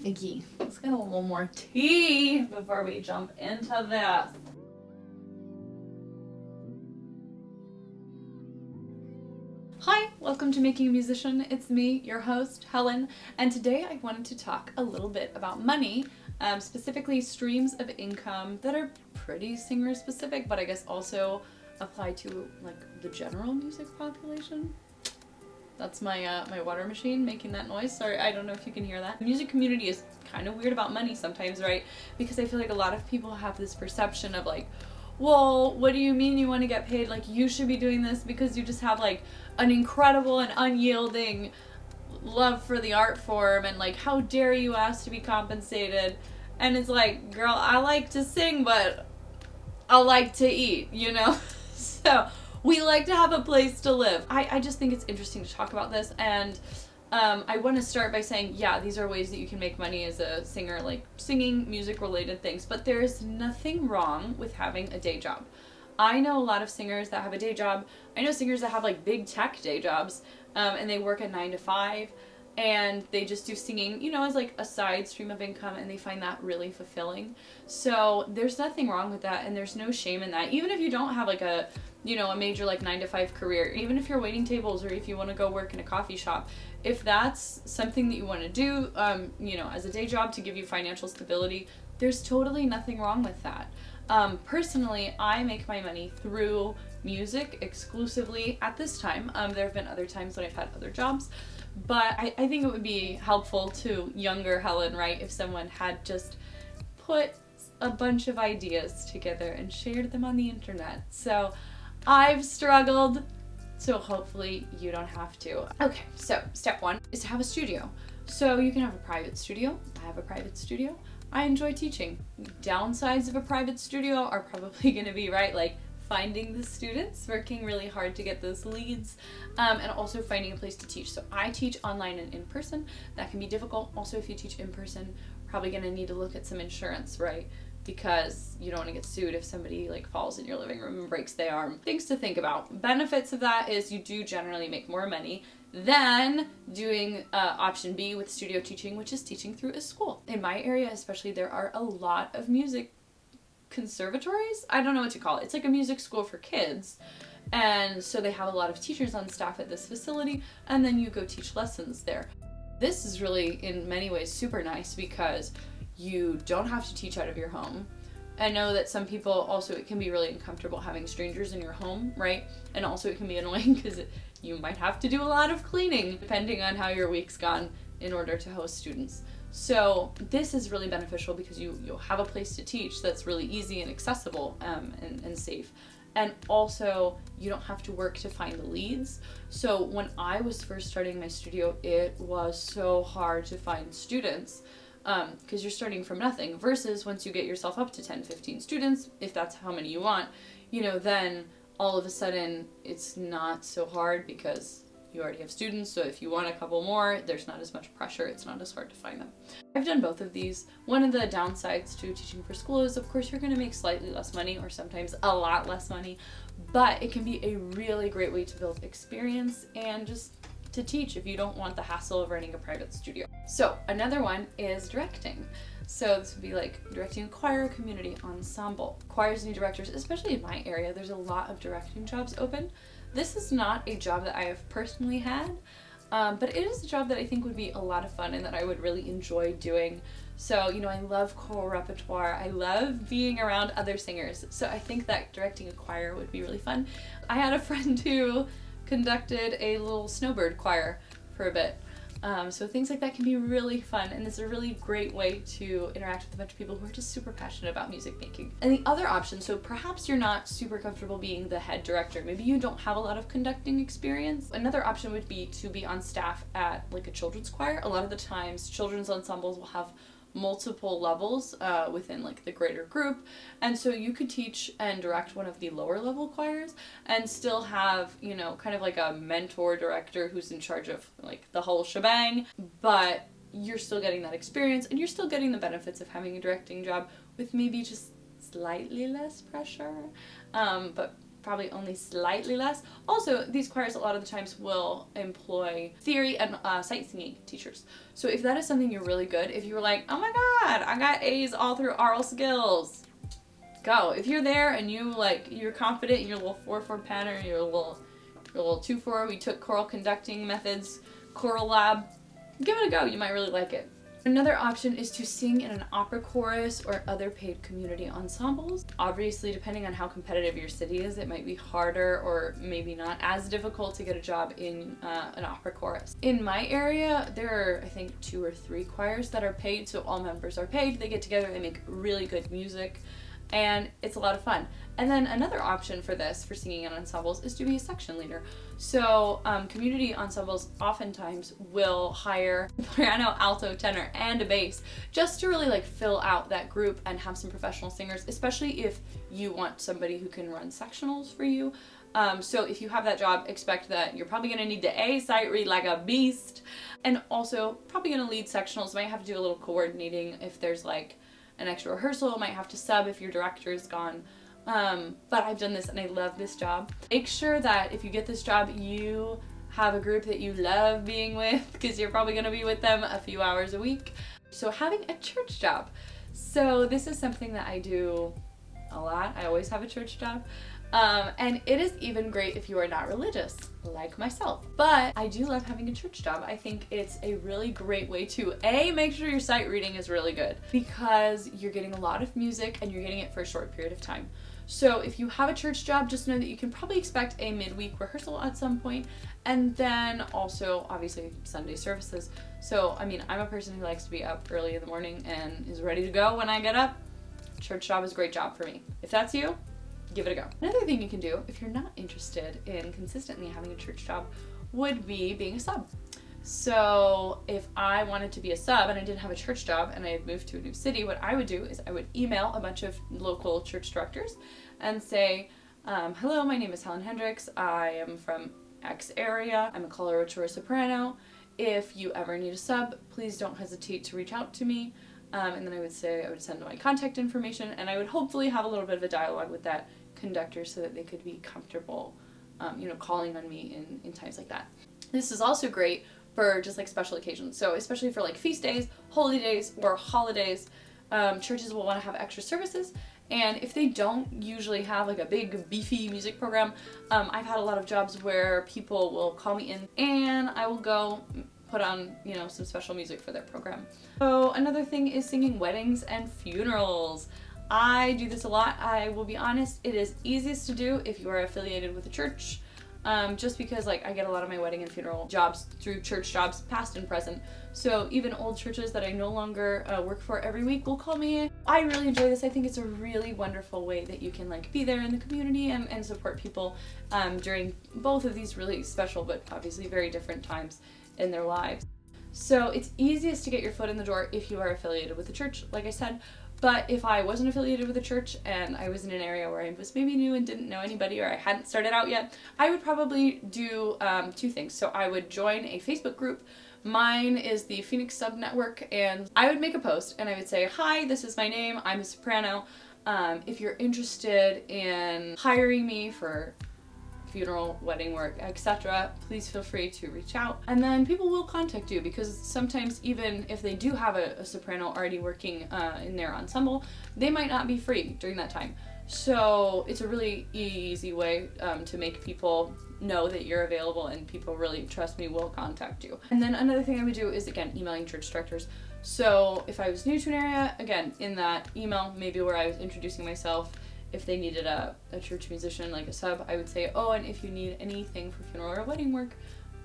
Iggy. Let's get a little more tea before we jump into this. Hi, welcome to Making a Musician. It's me, your host, Helen, and today I wanted to talk a little bit about money, specifically streams of income that are pretty singer specific, but I guess also apply to like the general music population. That's my my water machine making that noise. Sorry, I don't know if you can hear that. The music community is kind of weird about money sometimes, right? Because I feel like a lot of people have this perception of like, well, what do you mean you want to get paid? Like, you should be doing this because you just have like an incredible and unyielding love for the art form, and like, how dare you ask to be compensated? And it's like, girl, I like to sing, but I like to eat, you know? So we like to have a place to live. I just think it's interesting to talk about this, and I want to start by saying, yeah, these are ways that you can make money as a singer, like singing, music-related things, but there's nothing wrong with having a day job. I know a lot of singers that have a day job. I know singers that have like big tech day jobs, and they work a 9 to 5, and they just do singing, you know, as like a side stream of income, and they find that really fulfilling. So there's nothing wrong with that, and there's no shame in that. Even if you don't have like a, you know, a major like 9 to 5 career, even if you're waiting tables or if you want to go work in a coffee shop, if that's something that you want to do, you know, as a day job to give you financial stability, there's totally nothing wrong with that. Personally, I make my money through music exclusively at this time. There have been other times when I've had other jobs, but I think it would be helpful to younger Helen, right, if someone had just put a bunch of ideas together and shared them on the internet. So I've struggled, so hopefully you don't have to. Okay, so step one is to have a studio. So you can have a private studio. I have a private studio. I enjoy teaching. Downsides of a private studio are probably going to be, right, like finding the students, working really hard to get those leads, and also finding a place to teach. So I teach online and in person. That can be difficult. Also, if you teach in person, probably going to need to look at some insurance, right? Because you don't want to get sued if somebody like falls in your living room and breaks their arm. Things to think about. Benefits of that is you do generally make more money than doing option B with studio teaching, which is teaching through a school. In my area especially, there are a lot of music conservatories. I don't know what to call it. It's like a music school for kids. And so they have a lot of teachers on staff at this facility, and then you go teach lessons there. This is really, in many ways, super nice because you don't have to teach out of your home. I know that some people also, it can be really uncomfortable having strangers in your home, right? And also it can be annoying because you might have to do a lot of cleaning depending on how your week's gone in order to host students. So this is really beneficial because you'll have a place to teach that's really easy and accessible, and safe. And also, you don't have to work to find the leads. So when I was first starting my studio, it was so hard to find students, because you're starting from nothing, versus once you get yourself up to 10, 15 students, if that's how many you want, you know, then all of a sudden it's not so hard because you already have students. So if you want a couple more, there's not as much pressure. It's not as hard to find them. I've done both of these. One of the downsides to teaching for school is, of course, you're going to make slightly less money, or sometimes a lot less money, but it can be a really great way to build experience and just to teach if you don't want the hassle of running a private studio. So another one is directing. So this would be like directing a choir, community ensemble. Choirs need directors, especially in my area. There's a lot of directing jobs open. This is not a job that I have personally had, but it is a job that I think would be a lot of fun and that I would really enjoy doing. So, you know, I love choral repertoire. I love being around other singers. So I think that directing a choir would be really fun. I had a friend who conducted a little snowbird choir for a bit. So things like that can be really fun, and it's a really great way to interact with a bunch of people who are just super passionate about music making. And the other option, so perhaps you're not super comfortable being the head director, maybe you don't have a lot of conducting experience. Another option would be to be on staff at like a children's choir. A lot of the times children's ensembles will have multiple levels within like the greater group, and so you could teach and direct one of the lower level choirs and still have, you know, kind of like a mentor director who's in charge of like the whole shebang, but you're still getting that experience and you're still getting the benefits of having a directing job with maybe just slightly less pressure, but probably only slightly less. Also, these choirs a lot of the times will employ theory and sight singing teachers. So if that is something you're really good, if you're like, oh my god, I got A's all through oral skills, go. If you're there and you're confident in your little 4/4 pattern, your little 2/4, we took choral conducting methods, choral lab, give it a go. You might really like it. Another option is to sing in an opera chorus or other paid community ensembles. Obviously, depending on how competitive your city is, it might be harder or maybe not as difficult to get a job in an opera chorus. In my area, there are, I think, 2 or 3 choirs that are paid, so all members are paid. They get together, they make really good music, and it's a lot of fun. And then another option for this, for singing in ensembles, is to be a section leader. So community ensembles oftentimes will hire piano, alto, tenor, and a bass just to really fill out that group and have some professional singers, especially if you want somebody who can run sectionals for you. So if you have that job, expect that you're probably going to need to sight read like a beast, and also probably going to lead sectionals. Might have to do a little coordinating if there's an extra rehearsal, might have to sub if your director is gone. But I've done this and I love this job. Make sure that if you get this job, you have a group that you love being with, because you're probably going to be with them a few hours a week. So having a church job. So this is something that I do a lot. I always have a church job. And it is even great if you are not religious, like myself. But I do love having a church job. I think it's a really great way to, A, make sure your sight reading is really good, because you're getting a lot of music and you're getting it for a short period of time. So if you have a church job, just know that you can probably expect a midweek rehearsal at some point, and then also obviously Sunday services. So I mean, I'm a person who likes to be up early in the morning and is ready to go when I get up. Church job is a great job for me. If that's you, give it a go. Another thing you can do if you're not interested in consistently having a church job would be being a sub. So if I wanted to be a sub and I didn't have a church job and I had moved to a new city, what I would do is I would email a bunch of local church directors and say, hello, my name is Helen Hendricks. I am from X area. I'm a coloratura soprano. If you ever need a sub, please don't hesitate to reach out to me. And then I would send my contact information, and I would hopefully have a little bit of a dialogue with that conductor so that they could be comfortable, calling on me in times like that. This is also great for just special occasions. So especially for feast days, holy days, or holidays, churches will want to have extra services. And if they don't usually have a big beefy music program, I've had a lot of jobs where people will call me in and I will go put on, some special music for their program. So another thing is singing weddings and funerals. I do this a lot. I will be honest, it is easiest to do if you are affiliated with a church. Just because I get a lot of my wedding and funeral jobs through church jobs, past and present. So even old churches that I no longer work for every week will call me in. I really enjoy this. I think it's a really wonderful way that you can be there in the community and support people during both of these really special but obviously very different times in their lives. So it's easiest to get your foot in the door if you are affiliated with a church, like I said. But if I wasn't affiliated with a church and I was in an area where I was maybe new and didn't know anybody, or I hadn't started out yet, I would probably do 2 things. So I would join a Facebook group. Mine is the Phoenix Sub Network, and I would make a post and I would say, hi, this is my name, I'm a soprano. If you're interested in hiring me for funeral, wedding work, etc., please feel free to reach out. And then people will contact you, because sometimes even if they do have a soprano already working in their ensemble, they might not be free during that time. So it's a really easy way to make people know that you're available, and people really, trust me, will contact you. And then another thing I would do is, again, emailing church directors. So if I was new to an area, again, in that email, maybe where I was introducing myself, if they needed a church musician, like a sub, I would say, oh, and if you need anything for funeral or wedding work,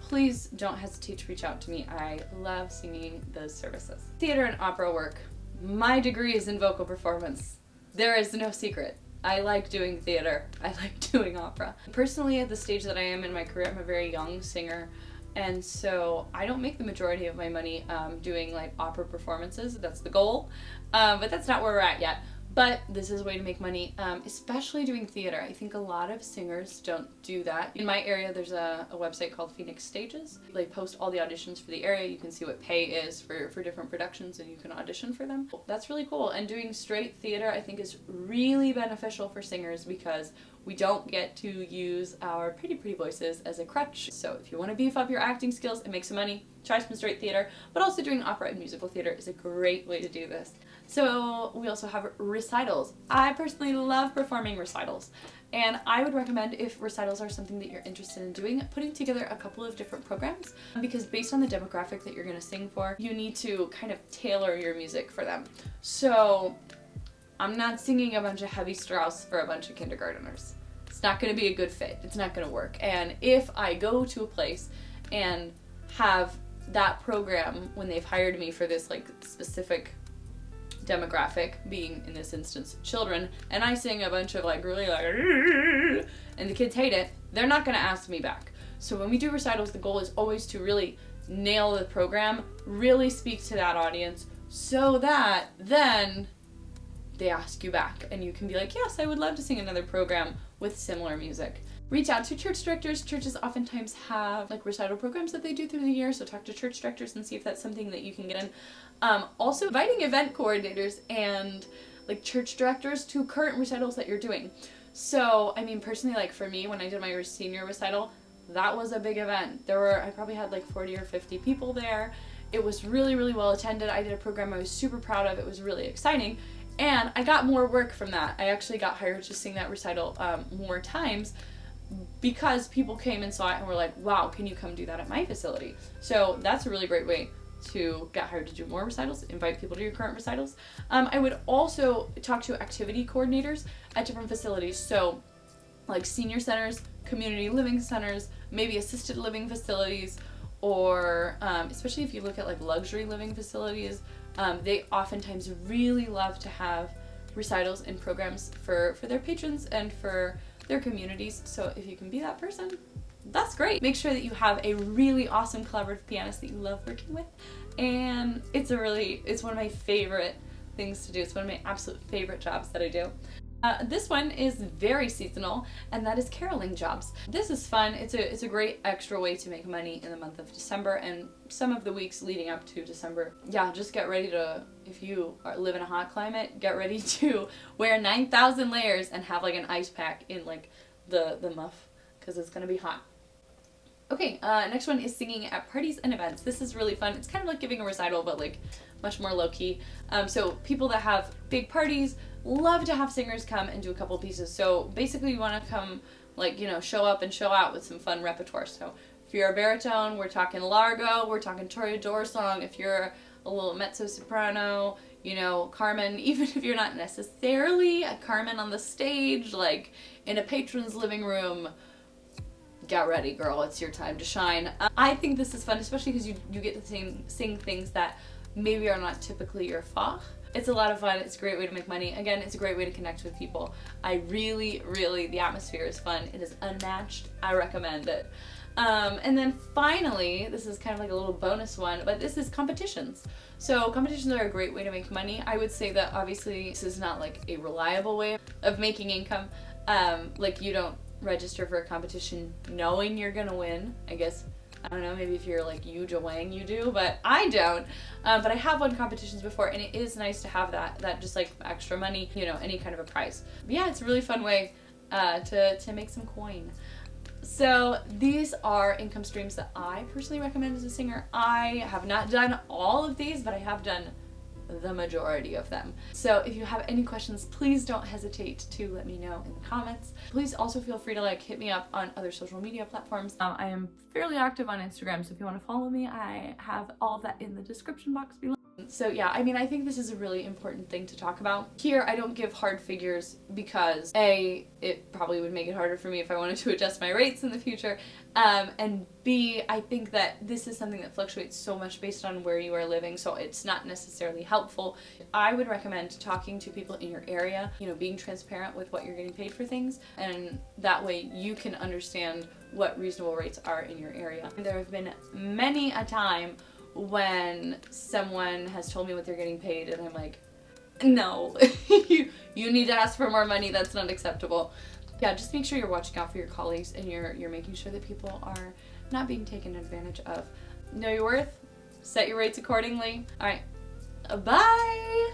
please don't hesitate to reach out to me. I love singing those services. Theater and opera work. My degree is in vocal performance. There is no secret. I like doing theater. I like doing opera. Personally, at the stage that I am in my career, I'm a very young singer, and so I don't make the majority of my money doing opera performances. That's the goal, but that's not where we're at yet. But this is a way to make money, especially doing theater. I think a lot of singers don't do that. In my area, there's a website called Phoenix Stages. They post all the auditions for the area. You can see what pay is for different productions, and you can audition for them. That's really cool. And doing straight theater, I think, is really beneficial for singers, because We don't get to use our pretty voices as a crutch. So if you want to beef up your acting skills and make some money, try some straight theater, but also doing opera and musical theater is a great way to do this. So we also have recitals. I personally love performing recitals, and I would recommend, if recitals are something that you're interested in doing, putting together a couple of different programs, because based on the demographic that you're going to sing for, you need to kind of tailor your music for them. So I'm not singing a bunch of heavy Strauss for a bunch of kindergarteners. It's not going to be a good fit. It's not going to work. And if I go to a place and have that program, when they've hired me for this like specific demographic, being in this instance children, and I sing a bunch of like really like and the kids hate it, they're not going to ask me back. So when we do recitals, the goal is always to really nail the program, really speak to that audience, so that then they ask you back and you can be like, yes, I would love to sing another program with similar music. Reach out to church directors. Churches oftentimes have like recital programs that they do through the year, so talk to church directors and see if that's something that you can get in. Also inviting event coordinators and like church directors to current recitals that you're doing. So I mean, personally, like for me, when I did my senior recital, that was a big event. I probably had like 40 or 50 people there. It was really well attended. I did a program I was super proud of. It was really exciting. And I got more work from that. I actually got hired to sing that recital more times, because people came and saw it and were like, wow, can you come do that at my facility? So that's a really great way to get hired to do more recitals, invite people to your current recitals. I would also talk to activity coordinators at different facilities. So like senior centers, community living centers, maybe assisted living facilities, or especially if you look at like luxury living facilities, they oftentimes really love to have recitals and programs for their patrons and for their communities. So if you can be that person, that's great. Make sure that you have a really awesome collaborative pianist that you love working with, and it's one of my favorite things to do. It's one of my absolute favorite jobs that I do. This one is very seasonal, and that is caroling jobs. This is fun. It's a great extra way to make money in the month of December and some of the weeks leading up to December. Yeah, just get ready to, if you live in a hot climate, get ready to wear 9,000 layers and have like an ice pack in like the muff, because it's gonna be hot. Okay, next one is singing at parties and events. This is really fun. It's kind of like giving a recital, but like much more low-key. So people that have big parties love to have singers come and do a couple pieces. So basically you want to come, like, you know, show up and show out with some fun repertoire. So if you're a baritone, we're talking Largo, we're talking Toreador song. If you're a little mezzo-soprano, you know, Carmen, even if you're not necessarily a Carmen on the stage, like in a patron's living room, get ready, girl. It's your time to shine. I think this is fun, especially because you get to sing things that maybe are not typically your fach. It's a lot of fun. It's a great way to make money. Again, it's a great way to connect with people. I really, the atmosphere is fun. It is unmatched. I recommend it. And then finally, this is kind of like a little bonus one, but this is competitions. So competitions are a great way to make money. I would say that obviously this is not like a reliable way of making income. Like you don't register for a competition knowing you're gonna win. I guess, I don't know, maybe if you're like Yu Wang you do, but I don't. But I have won competitions before, and it is nice to have that just like extra money, you know, any kind of a prize. But yeah, it's a really fun way to make some coin. So these are income streams that I personally recommend as a singer. I have not done all of these, but I have done the majority of them. So if you have any questions, please don't hesitate to let me know in the comments. Please also feel free to like hit me up on other social media platforms. I am fairly active on Instagram, so if you want to follow me, I have all of that in the description box below. So yeah, I mean, I think this is a really important thing to talk about. Here, I don't give hard figures because A, it probably would make it harder for me if I wanted to adjust my rates in the future, and B, I think that this is something that fluctuates so much based on where you are living, so it's not necessarily helpful. I would recommend talking to people in your area, you know, being transparent with what you're getting paid for things, and that way you can understand what reasonable rates are in your area. There have been many a time when someone has told me what they're getting paid and I'm like, no, you need to ask for more money, that's not acceptable. Yeah, just make sure you're watching out for your colleagues and you're making sure that people are not being taken advantage of. Know your worth, set your rates accordingly. All right, bye!